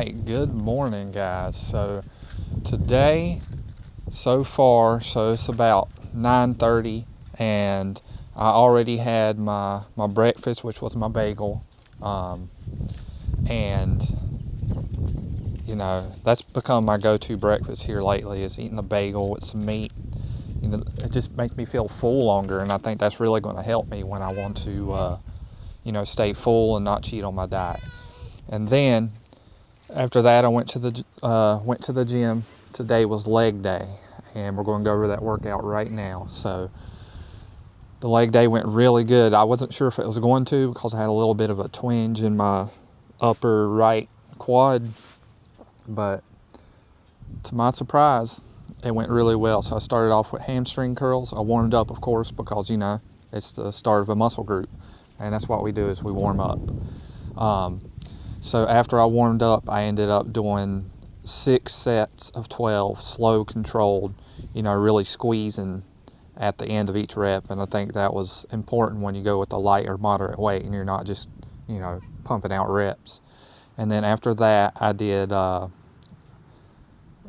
right, good morning, guys. So today, so far, so it's about 9:30, and I already had my breakfast, which was my bagel, and that's become my go-to breakfast here lately, is eating the bagel with some meat. It just makes me feel full longer, and I think that's really going to help me when I want to stay full and not cheat on my diet. And then after that, I went to the gym. Today was leg day, and we're going to go over that workout right now. So the leg day went really good. I wasn't sure if it was going to, because I had a little bit of a twinge in my upper right quad, but to my surprise, it went really well. So I started off with hamstring curls. I warmed up, of course, because it's the start of a muscle group, and that's what we do, is we warm up. So after I warmed up, I ended up doing 6 sets of 12, slow, controlled, really squeezing at the end of each rep. And I think that was important when you go with a light or moderate weight and you're not just, pumping out reps. And then after that, I did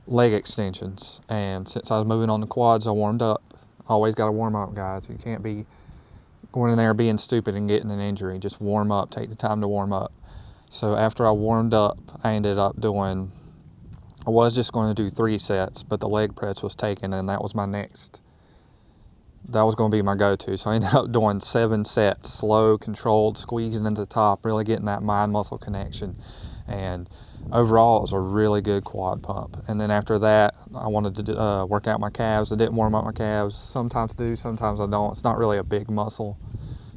leg extensions. And since I was moving on the quads, I warmed up. Always got to warm up, guys. You can't be going in there being stupid and getting an injury. Just warm up. Take the time to warm up. So after I warmed up, I was just going to do 3 sets, but the leg press was taken, and that was going to be my go-to. So I ended up doing 7 sets, slow, controlled, squeezing into the top, really getting that mind-muscle connection. And overall, it was a really good quad pump. And then after that, I wanted to work out my calves. I didn't warm up my calves. Sometimes I do, sometimes I don't. It's not really a big muscle,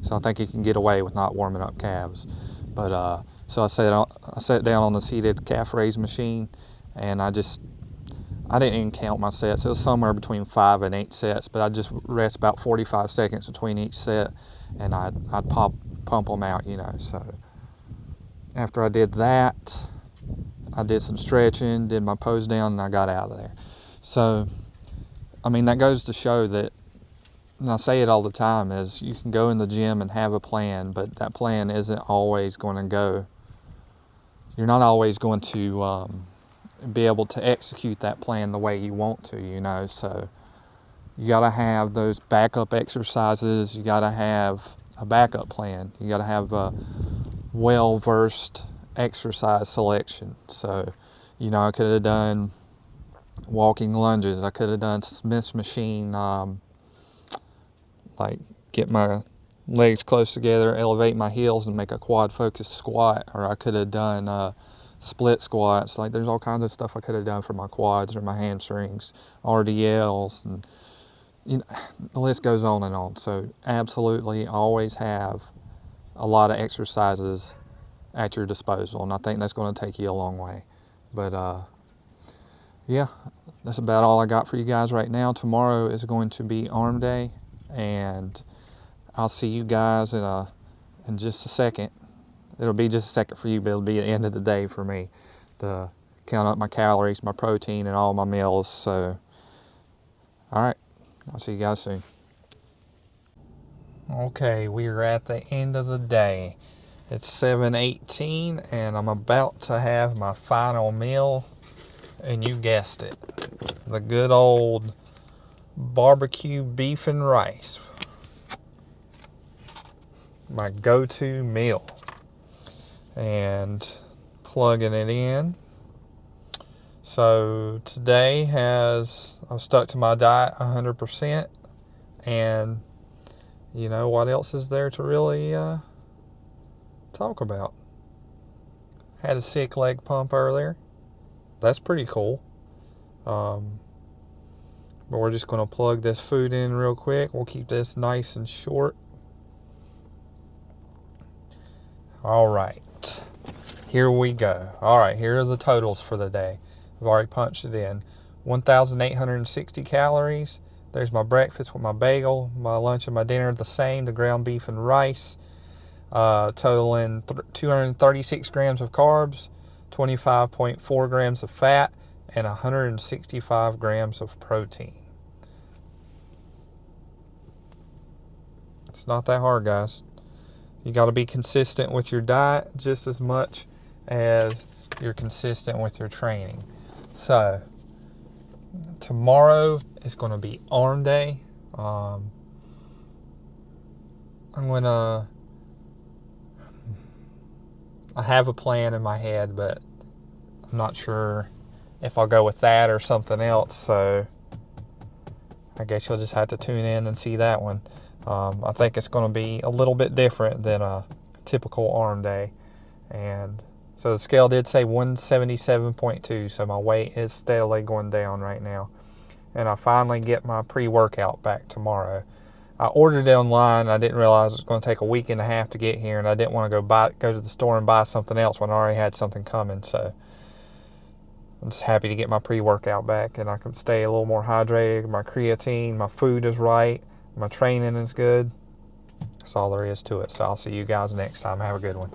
so I think you can get away with not warming up calves. But so I sat down on the seated calf raise machine, and I didn't even count my sets. It was somewhere between 5 and 8 sets, but I'd just rest about 45 seconds between each set, and I'd pump them out, So after I did that, I did some stretching, did my pose down, and I got out of there. So, that goes to show that, and I say it all the time, is you can go in the gym and have a plan, but that plan isn't always going to go. You're not always going to be able to execute that plan the way you want to, So you got to have those backup exercises. You got to have a backup plan. You got to have a well-versed exercise selection. So, I could have done walking lunges. I could have done Smith's machine, like get my legs close together, elevate my heels, and make a quad-focused squat. Or I could have done split squats. Like, there's all kinds of stuff I could have done for my quads or my hamstrings, RDLs, and the list goes on and on. So absolutely always have a lot of exercises at your disposal, and I think that's going to take you a long way. But yeah, that's about all I got for you guys right now. Tomorrow is going to be arm day, and I'll see you guys in just a second. It'll be just a second for you, but it'll be the end of the day for me to count up my calories, my protein, and all my meals. So, all right, I'll see you guys soon. Okay, we are at the end of the day. It's 7:18, and I'm about to have my final meal, and you guessed it, the good old barbecue beef and rice. My go-to meal. And plugging it in. So today I've stuck to my diet 100%, and what else is there to really talk about? Had a sick leg pump earlier. That's pretty cool. But we're just going to plug this food in real quick. We'll keep this nice and short. All right. Here we go. All right, here are the totals for the day. I've already punched it in. 1,860 calories. There's my breakfast with my bagel. My lunch and my dinner are the same, the ground beef and rice. Totaling 236 grams of carbs, 25.4 grams of fat, and 165 grams of protein. It's not that hard, guys. You got to be consistent with your diet just as much as you're consistent with your training. So tomorrow is going to be arm day. I have a plan in my head, but I'm not sure if I'll go with that or something else. So I guess you'll just have to tune in and see that one. I think it's going to be a little bit different than a typical arm day. And so the scale did say 177.2, so my weight is steadily going down right now. And I finally get my pre-workout back tomorrow. I ordered it online. I didn't realize it was going to take a week and a half to get here, and I didn't want to go to the store and buy something else when I already had something coming. So I'm just happy to get my pre-workout back, and I can stay a little more hydrated. My creatine, my food is right, my training is good. That's all there is to it. So I'll see you guys next time. Have a good one.